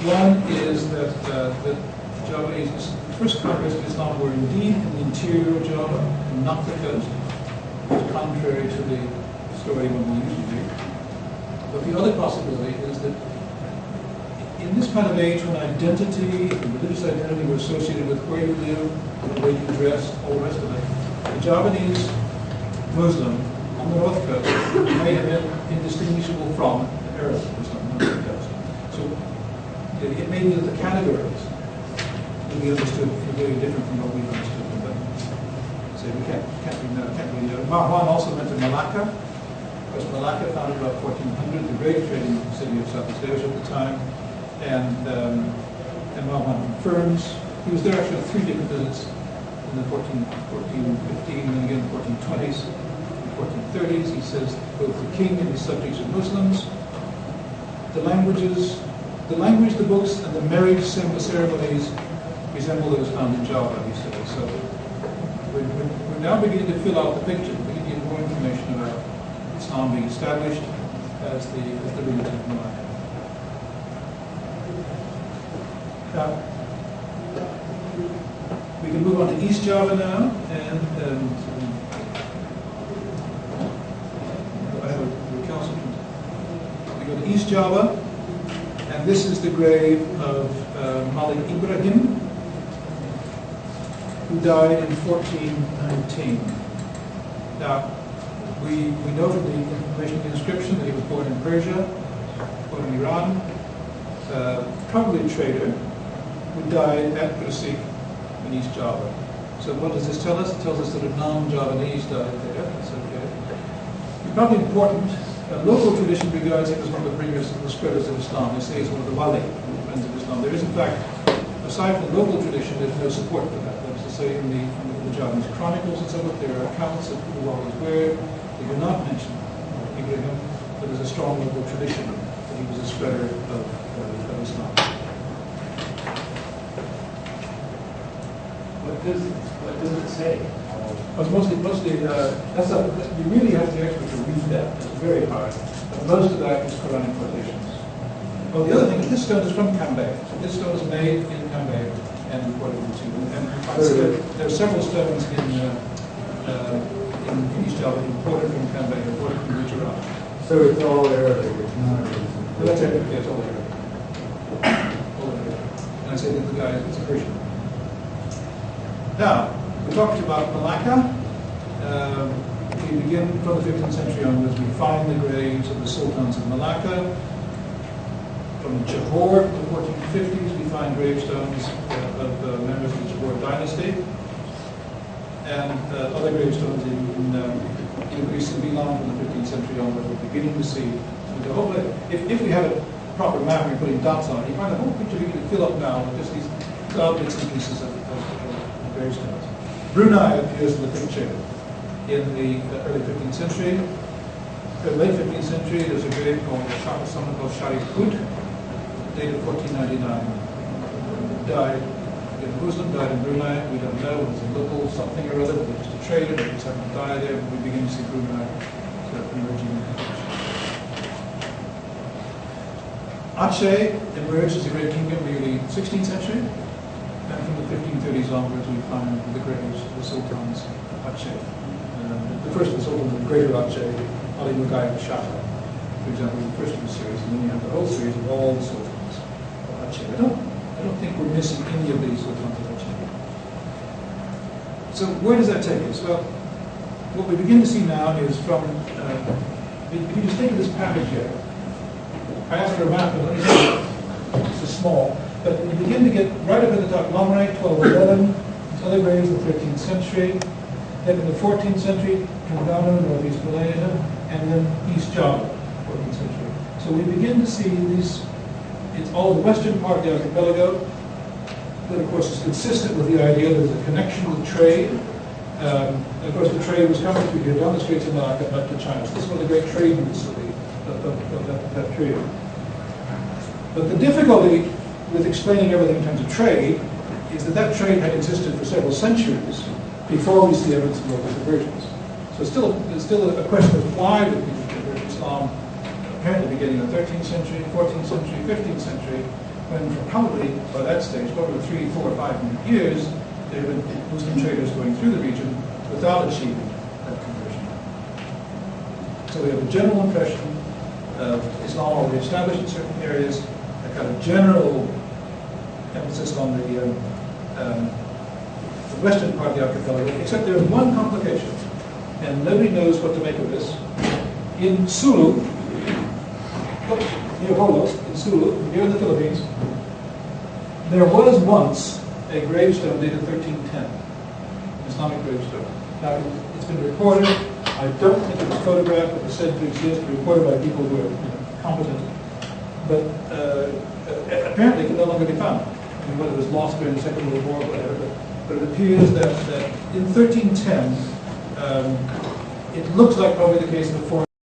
One is that the Javanese, the first conquest of Islam were indeed in the interior of Java, and not the coast, which is contrary to the story one we usually do. But the other possibility is that in this kind of age when identity, religious identity were associated with where you live, the way you dress, all the rest of it, the Javanese Muslim on the north coast may have been indistinguishable from the Arab Muslim on the north coast. So it may be that the categories will be understood very different from what we've understood. But so we can't really know. Marwan also went to Malacca. Of course, Malacca, founded about 1400, the great trading city of Southeast Asia at the time, and Marwan confirms he was there actually on 3 different visits in the 1415, and then again in the 1420s, and 1430s. He says both the king and his subjects are Muslims. The language, the books, and the marriage ceremonies resemble those found in Java, he says. So we're now beginning to fill out the picture. We need to get more information about Islam being established as the religion of Malacca. Now, we can move on to East Java now, and I have a recalcitrant. We go to East Java. And this is the grave of Malik Ibrahim, who died in 1419. Now, we know from the information in the inscription that he was born in Persia, born in Iran, probably a trader, who died at Gresik in East Java. So what does this tell us? It tells us that a non-Javanese died there. That's okay. It's probably important. Local tradition regards him as one of the bringers and the spreaders of Islam. They say he's one of the wali, the friends of Islam. There is, in fact, aside from the local tradition, there's no support for that. That is to say, in the Javanese chronicles and so forth, there are accounts of who walis were. They do not mention Ibrahim, but there's a strong local tradition that he was a spreader of Islam. What does it say? Mostly, you really have to be expert to read that. It's very hard. But most of that is Quranic quotations. Well, the other thing is this stone is from Cambay. So this stone is made in Cambay and imported into. And there are several stones in East Java imported from Cambay, imported from Gujarat. So it's all Arabic. It's not Arabic. Well, that's it. Yeah, it's all Arabic. All Arabic. And I say that the guy is a Persian. Now, we talked about Malacca. We begin from the 15th century onwards. We find the graves of the sultans of Malacca. From Johor in the 1450s, we find gravestones of members of the Johor dynasty, and other gravestones in Greece and beyond from the 15th century onwards. We're beginning to see. If we had a proper map and we're putting dots on it, you find the whole picture we can fill up now with just these odd bits and pieces of gravestones. Brunei appears in the picture in the early 15th century. In the late 15th century, there's a grave called someone called Sharif Hud, dated 1499. Died, a Muslim, died in Brunei. We don't know, it was a local something or other, but just a trader, but just happened to die there. We begin to see Brunei sort of emerging in the picture. Aceh emerged as a great kingdom in the early 16th century. And from the 1530s onwards, we find the graves of the sultans of Aceh. The first of the sultans of Greater Aceh, Ali Mughayat Shah, for example, the first of the series, and then you have the whole series of all the sultans of Aceh. I don't think we're missing any of these sultans of Aceh. So where does that take us? Well, what we begin to see now is from, if you just think of this package here, I asked for a map, but let me say it's so small. But you begin to get right up at the top, Lomrai, 1211, other graves in the 13th century. Then in the 14th century, Terengganu, northeast Malaysia, and then East Java, 14th century. So we begin to see these, it's all the western part of the archipelago, that of course is consistent with the idea that there's a connection with trade. And of course the trade was coming through here down the Straits of Malacca up to China. So this is one of the great trade routes of that trade. But the difficulty with explaining everything in terms of trade is that that trade had existed for several centuries before we see evidence of local convergence. So it's still a question of why did people convert Islam, apparently beginning in the 13th century, 14th century, 15th century, when probably by that stage, over 300, 400, 500 years, there have been Muslim traders going through the region without achieving that conversion. So we have a general impression of Islam already established in certain areas, a kind of general emphasis on the western part of the archipelago, except there is one complication, and nobody knows what to make of this. In Sulu, near Holos, in Sulu, near the Philippines, there was once a gravestone dated 1310, an Islamic gravestone. Now, it's been reported, I don't think it was photographed, it was said to exist, reported by people who are competent, but apparently it can no longer be found. I mean, whether it was lost during the Second World War or whatever, but it appears that in 1310, it looks like probably the case of a foreign